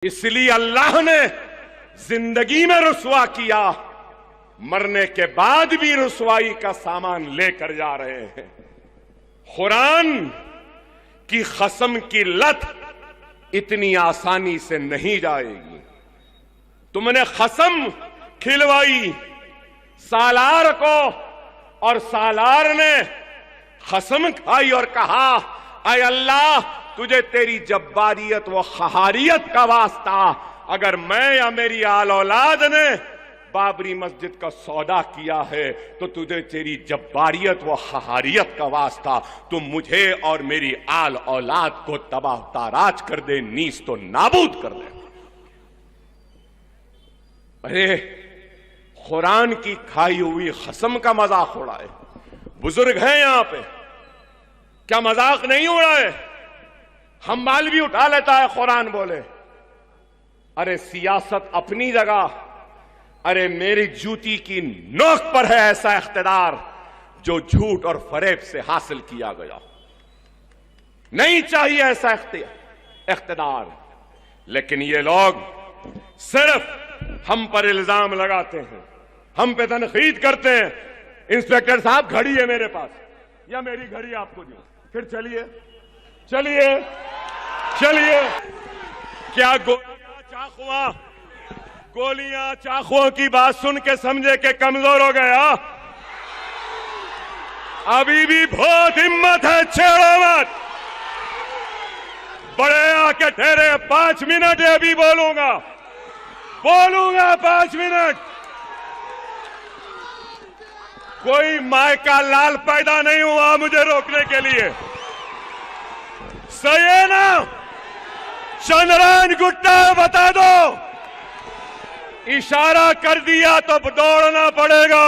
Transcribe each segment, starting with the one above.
इसलिए अल्लाह ने जिंदगी में रुसवा किया, मरने के बाद भी रुसवाई का सामान लेकर जा रहे हैं। कुरान की कसम की लत इतनी आसानी से नहीं जाएगी। तुमने कसम खिलवाई सालार को और सालार ने कसम खाई और कहा, ऐ अल्लाह तुझे तेरी जब्बारियत व खहारियत का वास्ता, अगर मैं या मेरी आल औलाद ने बाबरी मस्जिद का सौदा किया है तो तुझे तेरी जब्बारियत व खहारियत का वास्ता, तुम मुझे और मेरी आल औलाद को तबाह ताराज कर दे, नीस तो नाबूद कर दे। अरे कुरान की खाई हुई कसम का मजाक उड़ाए। बुजुर्ग हैं यहां पे, क्या मजाक नहीं उड़ाए? हम बाल भी उठा लेता है कुरान बोले। अरे सियासत अपनी जगह, अरे मेरी जूती की नोक पर है ऐसा इख्तिदार जो झूठ और फरेब से हासिल किया गया। नहीं चाहिए ऐसा इख्तिदार, लेकिन ये लोग सिर्फ हम पर इल्जाम लगाते हैं, हम पे तनकीद करते हैं। इंस्पेक्टर साहब घड़ी है मेरे पास, या मेरी घड़ी आपको दूं? फिर चलिए चलिए चलिए, क्या गोलियां चाकुओं की बात सुन के समझे के कमजोर हो गया? अभी भी बहुत हिम्मत है, छेड़ो मत। बड़े आके ठहरे, 5 मिनट है, अभी बोलूंगा 5 मिनट। कोई माय का लाल पैदा नहीं हुआ मुझे रोकने के लिए। सही है ना? चंद्रायन गुट्टा बता दो, इशारा कर दिया तो दौड़ना पड़ेगा।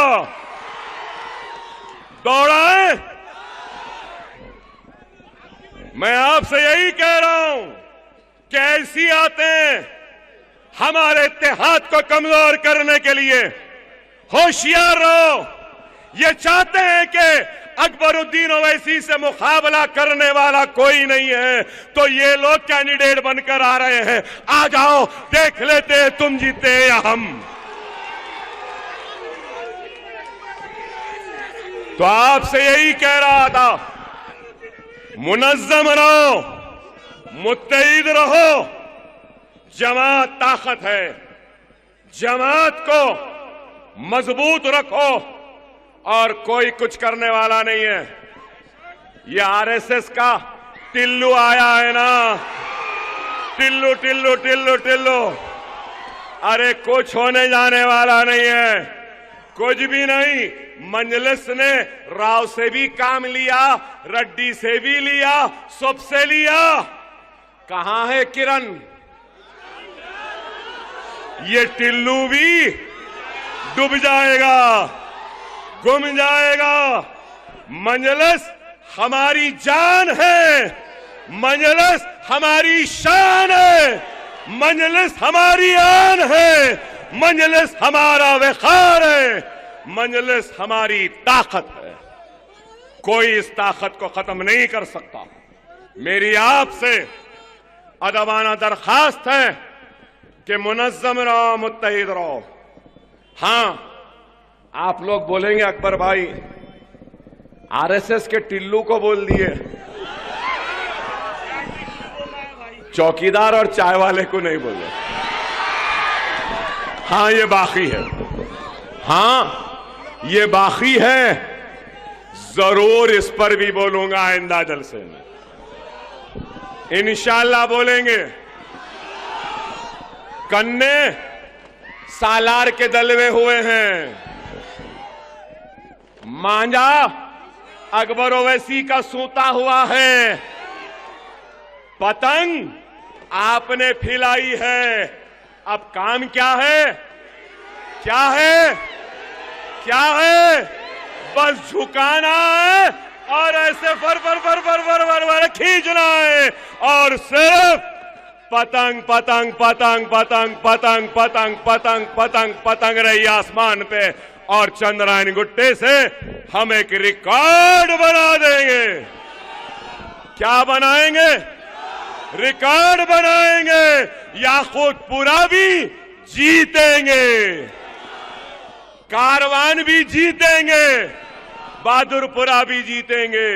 दौड़ाएं? मैं आपसे यही कह रहा हूं, कैसी आते हैं हमारे इत्तेहाद को कमजोर करने के लिए। होशियार रहो। ये चाहते हैं कि अकबरुद्दीन ओवैसी से मुकाबला करने वाला कोई नहीं है, तो ये लोग कैंडिडेट बनकर आ रहे हैं। आ जाओ, देख लेते हैं तुम जीते या हम। तो आपसे यही कह रहा था, मुनज्जम रहो, मुत्तहिद रहो। जमात ताकत है, जमात को मजबूत रखो और कोई कुछ करने वाला नहीं है। ये आरएसएस का टिल्लू आया है ना, टिल्लू टिल्लू टिल्लू टिल्लू। अरे कुछ होने जाने वाला नहीं है, कुछ भी नहीं। मजलिस ने राव से भी काम लिया, रेड्डी से भी लिया, सबसे लिया। कहां है किरण? ये टिल्लू भी डूब जाएगा, गुम जाएगा। मजलिस हमारी जान है, मजलिस हमारी शान है, मजलिस हमारी आन है, मजलिस हमारा वक़ार है, मजलिस हमारी ताकत है। कोई इस ताकत को खत्म नहीं कर सकता। मेरी आपसे अदबाना दरखास्त है कि मुनज़्ज़म रहो, मुत्तहिद रहो। हां, आप लोग बोलेंगे अकबर भाई आरएसएस के टिल्लू को बोल दिए, चौकीदार और चाय वाले को नहीं बोले। हां ये बाकी है, हां ये बाकी है। जरूर इस पर भी बोलूंगा आइंदा जलसे में, इंशाअल्लाह बोलेंगे। कन्ने सालार के दलवे हुए हैं, मांझा अकबर ओवैसी का सूता हुआ है, पतंग आपने फैलाई है। अब काम क्या है? क्या है? क्या है? बस झुकाना है और ऐसे फर फर फर फर फर फर फर खींचना है, और सिर्फ पतंग पतंग पतंग पतंग पतंग पतंग पतंग पतंग पतंग रही आसमान पे। और चंद्रायन गुट्टे से हम एक रिकॉर्ड बना देंगे। क्या बनाएंगे? रिकॉर्ड बनाएंगे, याकूतपुरा भी जीतेंगे, कारवान भी जीतेंगे, बहादुरपुरा भी जीतेंगे।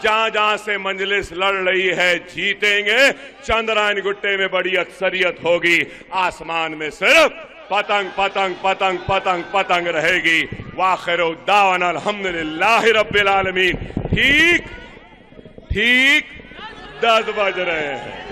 जहां जहां से मंजलिस लड़ रही है जीतेंगे। चंद्रायन गुट्टे में बड़ी अक्सरियत होगी, आसमान में सिर्फ पतंग पतंग पतंग पतंग पतंग रहेगी। वाखिर दावाना अल्हम्दुलिल्लाहि रब्बिल आलमीन। ठीक 10 बज रहे हैं।